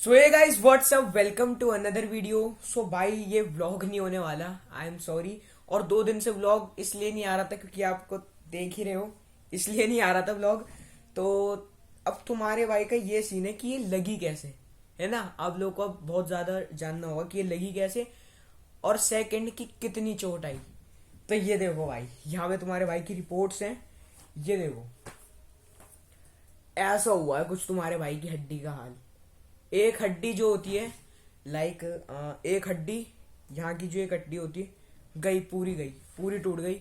So hey guys what's up welcome to another video. So भाई ये vlog नहीं होने वाला, आई एम सॉरी। और 2 दिन से व्लॉग इसलिए नहीं आ रहा था क्योंकि आपको देख ही रहे हो, इसलिए नहीं आ रहा था व्लॉग। तो अब तुम्हारे भाई का ये सीन है कि ये लगी कैसे, है ना। आप लोगों को अब बहुत ज्यादा जानना होगा कि ये लगी कैसे और सेकंड की कितनी चोट आई। तो ये देखो भाई, यहाँ पे तुम्हारे भाई की रिपोर्ट्स हैं। ये देखो, ऐसा हुआ है कुछ तुम्हारे भाई की हड्डी का हाल। एक हड्डी जो होती है, लाइक एक हड्डी, यहाँ की जो एक हड्डी होती है गई, पूरी टूट गई।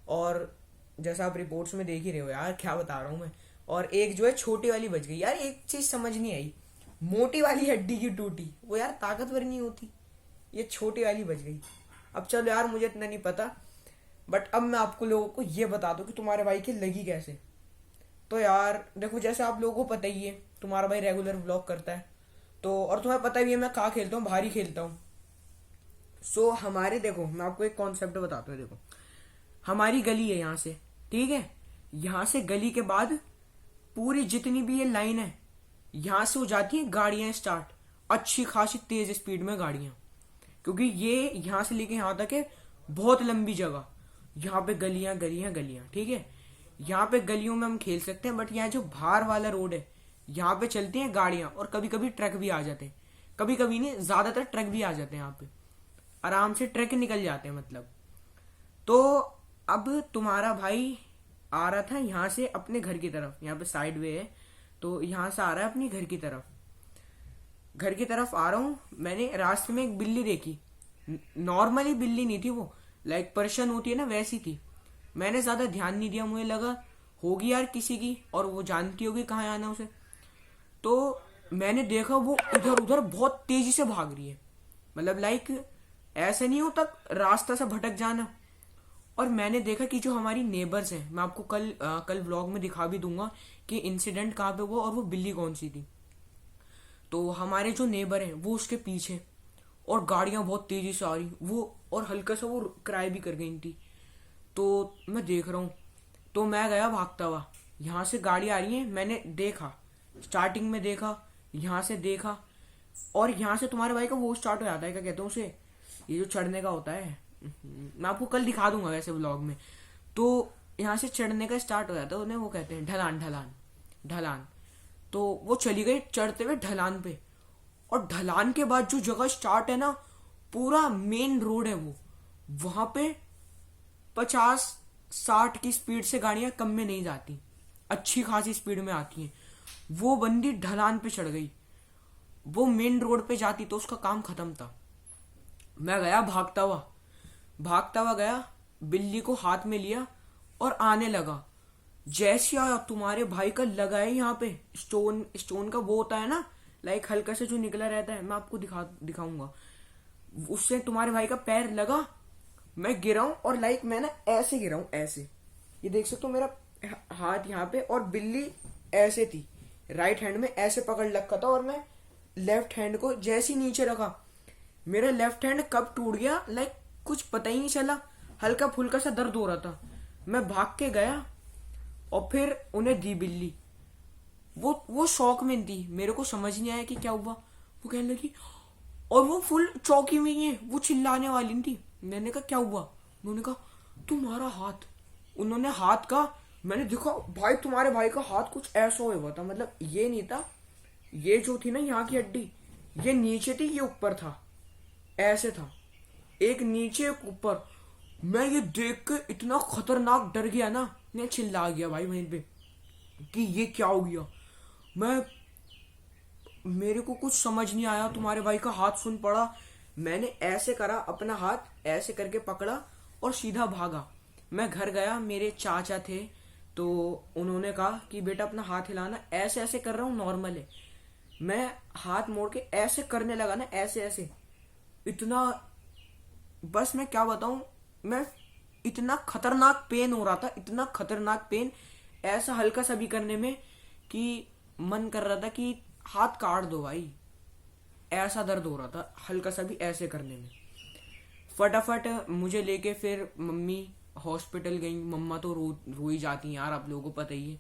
और जैसा आप रिपोर्ट्स में देख ही रहे हो यार, क्या बता रहा हूँ मैं। और एक जो है छोटी वाली बच गई। यार एक चीज समझ नहीं आई, मोटी वाली हड्डी की टूटी वो यार ताकतवर नहीं होती, ये छोटी वाली बच गई। अब चलो यार, मुझे इतना नहीं पता, बट अब मैं आपको लोगों को ये बता दूं कि तुम्हारे भाई की लगी कैसे। तो यार देखो, जैसे आप लोगों को पता ही है, तुम्हारा भाई रेगुलर व्लॉग करता है। तो और तुम्हें पता भी है मैं कहाँ खेलता हूँ, बाहर ही खेलता हूँ। सो हमारे, देखो मैं आपको एक कॉन्सेप्ट बताता हूँ। देखो, हमारी गली है यहाँ से, ठीक है। यहाँ से गली के बाद पूरी जितनी भी ये लाइन है, यहाँ से हो जाती है गाड़ियां स्टार्ट, अच्छी खासी तेज स्पीड में गाड़ियां। क्योंकि ये यहाँ से लेके यहाँ तक है बहुत लंबी जगह। यहाँ पे गलियां गलियां गलियां, ठीक है। यहाँ पे गलियों में हम खेल सकते हैं, बट यहाँ जो बाहर वाला रोड है, यहाँ पे चलती हैं गाड़ियां और कभी कभी ट्रक भी आ जाते हैं। कभी कभी नहीं, ज्यादातर ट्रक भी आ जाते हैं यहाँ पे, आराम से ट्रक निकल जाते हैं मतलब। तो अब तुम्हारा भाई आ रहा था यहाँ से अपने घर की तरफ, यहाँ पे साइड वे है, तो यहाँ से आ रहा है अपनी घर की तरफ। घर की तरफ आ रहा हूँ, मैंने रास्ते में एक बिल्ली देखी। नॉर्मली बिल्ली नहीं थी वो, लाइक पर्शियन होती है ना, वैसी थी। मैंने ज्यादा ध्यान नहीं दिया, मुझे लगा होगी यार किसी की, और वो जानती होगी कहाँ आना उसे। तो मैंने देखा वो इधर उधर बहुत तेजी से भाग रही है, मतलब लाइक ऐसे नहीं होता रास्ता से भटक जाना। और मैंने देखा कि जो हमारी नेबर्स हैं, मैं आपको कल व्लॉग में दिखा भी दूंगा कि इंसिडेंट कहाँ पे हुआ और वो बिल्ली कौन सी थी। तो हमारे जो नेबर हैं वो उसके पीछे, और गाड़ियां बहुत तेजी से आ रही वो, और हल्का सा वो क्राई भी कर गई थी। तो मैं देख रहा हूँ, तो मैं गया भागता हुआ। यहाँ से गाड़ी आ रही है, मैंने देखा, स्टार्टिंग में देखा, यहाँ से देखा, और यहाँ से तुम्हारे भाई का वो स्टार्ट हो जाता है, क्या कहते हैं उसे, ये जो चढ़ने का होता है। मैं आपको कल दिखा दूंगा वैसे व्लॉग में। तो यहाँ से चढ़ने का स्टार्ट हो जाता है, उन्हें वो कहते हैं ढलान ढलान ढलान। तो वो चली गई चढ़ते हुए ढलान पे, और ढलान के बाद जो जगह स्टार्ट है ना, पूरा मेन रोड है वो, वहां पे 50-60 की स्पीड से गाड़ियां कम में नहीं जाती, अच्छी खासी स्पीड में आती हैं। वो बंदी ढलान पे चढ़ गई, वो मेन रोड पे जाती तो उसका काम खत्म था। मैं गया भागता हुआ गया, बिल्ली को हाथ में लिया और आने लगा। जैसे आया, तुम्हारे भाई का लगा है यहाँ पे स्टोन, स्टोन का वो होता है ना, लाइक हल्का से जो निकला रहता है, मैं आपको दिखाऊंगा। उससे तुम्हारे भाई का पैर लगा, मैं गिरा हूं, और लाइक मैं ना ऐसे गिरा हूं, ऐसे। ये देख सकते हो मेरा हाथ यहाँ पे, और बिल्ली ऐसे थी, राइट हैंड में ऐसे पकड़ रखा था, और मैं लेफ्ट हैंड को जैसे ही नीचे रखा, मेरा लेफ्ट हैंड कब टूट गया लाइक कुछ पता ही नहीं चला। हल्का फुल्का सा दर्द हो रहा था, मैं भाग के गया और फिर उन्हें दी बिल्ली। वो शौक में थी, मेरे को समझ नहीं आया कि क्या हुआ। वो कहने लगी, और वो फुल चौकी में ही है, वो चिल्लाने वाली थी। मैंने कहा क्या हुआ, उन्होंने कहा तुम्हारा हाथ। उन्होंने हाथ का, मैंने देखा भाई तुम्हारे भाई का हाथ कुछ ऐसा हुआ था, मतलब ये नहीं था, ये जो थी ना यहाँ की हड्डी, ये नीचे थी, ये ऊपर था, ऐसे था, एक नीचे एक ऊपर। मैं ये देख के इतना खतरनाक डर गया ना, मैं चिल्ला गया भाई वहीं पे कि ये क्या हो गया। मैं, मेरे को कुछ समझ नहीं आया, तुम्हारे भाई का हाथ सुन पड़ा। मैंने ऐसे करा, अपना हाथ ऐसे करके पकड़ा और सीधा भागा। मैं घर गया, मेरे चाचा थे, तो उन्होंने कहा कि बेटा अपना हाथ हिलाना, ऐसे ऐसे कर रहा हूँ नॉर्मल है। मैं हाथ मोड़ के ऐसे करने लगा ना, ऐसे ऐसे, इतना, बस मैं क्या बताऊं, मैं, इतना खतरनाक पेन हो रहा था, इतना खतरनाक पेन, ऐसा हल्का सा भी करने में कि मन कर रहा था कि हाथ काट दो भाई, ऐसा दर्द हो रहा था हल्का सा भी ऐसे करने में। फटाफट मुझे लेके फिर मम्मी हॉस्पिटल गई। मम्मा तो रो ही जाती हैं यार, आप लोगों को पता ही है।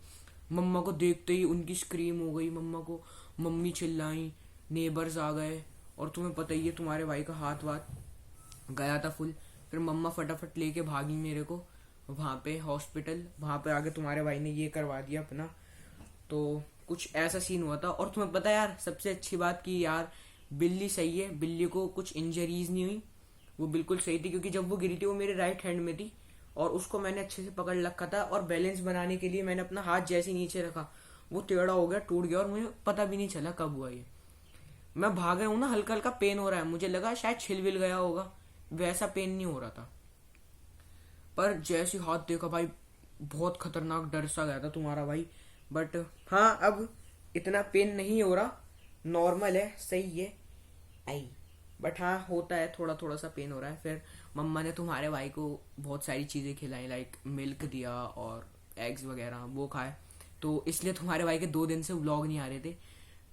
मम्मा को देखते ही उनकी स्क्रीम हो गई, मम्मा को, मम्मी चिल्लाई, नेबर्स आ गए, और तुम्हें पता ही है तुम्हारे भाई का हाथ वाथ गया था फुल। फिर मम्मा फटाफट लेके भागी मेरे को वहां पे हॉस्पिटल, वहां पे आगे तुम्हारे भाई ने ये करवा दिया अपना। तो कुछ ऐसा सीन हुआ था। और तुम्हें पता है यार, सबसे अच्छी बात की यार, बिल्ली सही है, बिल्ली को कुछ इंजरीज नहीं हुई, वो बिल्कुल सही थी। क्योंकि जब वो गिरी थी वो मेरे राइट हैंड में थी, और उसको मैंने अच्छे से पकड़ रखा था, और बैलेंस बनाने के लिए मैंने अपना हाथ जैसे नीचे रखा, वो टेढ़ा हो गया, टूट गया, और मुझे पता भी नहीं चला कब हुआ ये। मैं भाग रहा हूँ ना, हल्का हल्का पेन हो रहा है, मुझे लगा शायद छिल विल गया होगा, वैसा पेन नहीं हो रहा था। पर जैसे हाथ देखा भाई, बहुत खतरनाक डर सा गया था तुम्हारा भाई। बट हाँ, अब इतना पेन नहीं हो रहा, नॉर्मल है, सही है आई। बट हाँ, होता है, थोड़ा थोड़ा सा पेन हो रहा है। फिर मम्मा ने तुम्हारे भाई को बहुत सारी चीजें खिलाई, लाइक मिल्क दिया और एग्स वगैरह वो खाए। तो इसलिए तुम्हारे भाई के 2 दिन से व्लॉग नहीं आ रहे थे।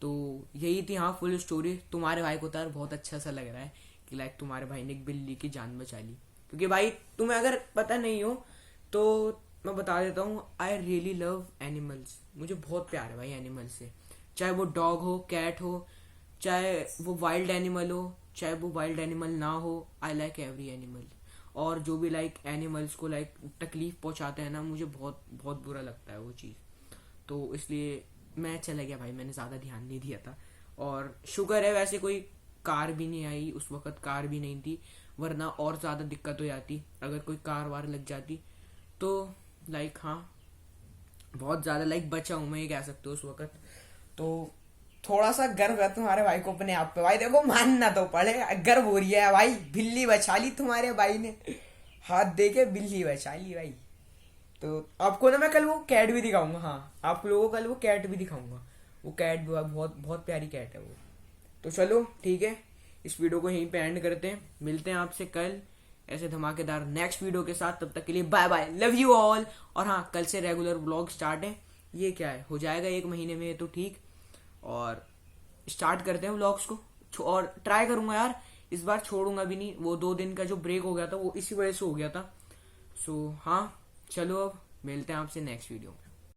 तो यही थी हाँ फुल स्टोरी। तुम्हारे भाई को तो यार बहुत अच्छा सा लग रहा है कि लाइक तुम्हारे भाई ने एक बिल्ली की जान बचा ली। क्योंकि भाई तुम्हें अगर पता नहीं हो तो मैं बता देता हूँ, आई रियली लव एनिमल्स। मुझे बहुत प्यार है भाई एनिमल्स से, चाहे वो डॉग हो, कैट हो, चाहे वो वाइल्ड एनिमल हो, चाहे वो वाइल्ड एनिमल ना हो। I like every animal. और जो भी लाइक एनिमल्स को लाइक तकलीफ पहुंचाते हैं ना, मुझे बहुत बहुत बुरा लगता है वो चीज़। तो इसलिए मैं चला गया भाई, मैंने ज़्यादा ध्यान नहीं दिया था। और शुक्र है वैसे कोई कार भी नहीं आई उस वक्त, कार भी नहीं थी, वरना और ज़्यादा दिक्कत हो जाती अगर कोई कार वार लग जाती। तो लाइक हाँ, बहुत ज़्यादा लाइक बचा हूँ मैं, ये कह सकते हो उस वक्त। तो थोड़ा सा गर्व है तुम्हारे भाई को अपने आप पे भाई, देखो मानना तो पड़े, गर्व हो रही है भाई, बिल्ली बचा ली तुम्हारे भाई ने, हाथ दे के बिल्ली बचा ली भाई। तो आपको ना मैं कल वो कैट भी दिखाऊंगा, हाँ आप लोगों को कल वो कैट भी दिखाऊंगा। वो कैट भी बहुत बहुत प्यारी कैट है वो। तो चलो ठीक है, इस वीडियो को यहीं पे एंड करते हैं, मिलते हैं आपसे कल ऐसे धमाकेदार नेक्स्ट वीडियो के साथ। तब तक के लिए bye bye, love you all. और हाँ, कल से रेगुलर व्लॉग स्टार्ट है, ये क्या है, हो जाएगा 1 महीने में तो ठीक। और स्टार्ट करते हैं व्लॉग्स को, और ट्राई करूंगा यार, इस बार छोड़ूंगा भी नहीं। वो 2 दिन का जो ब्रेक हो गया था वो इसी वजह से हो गया था। सो हाँ, चलो अब मिलते हैं आपसे नेक्स्ट वीडियो में।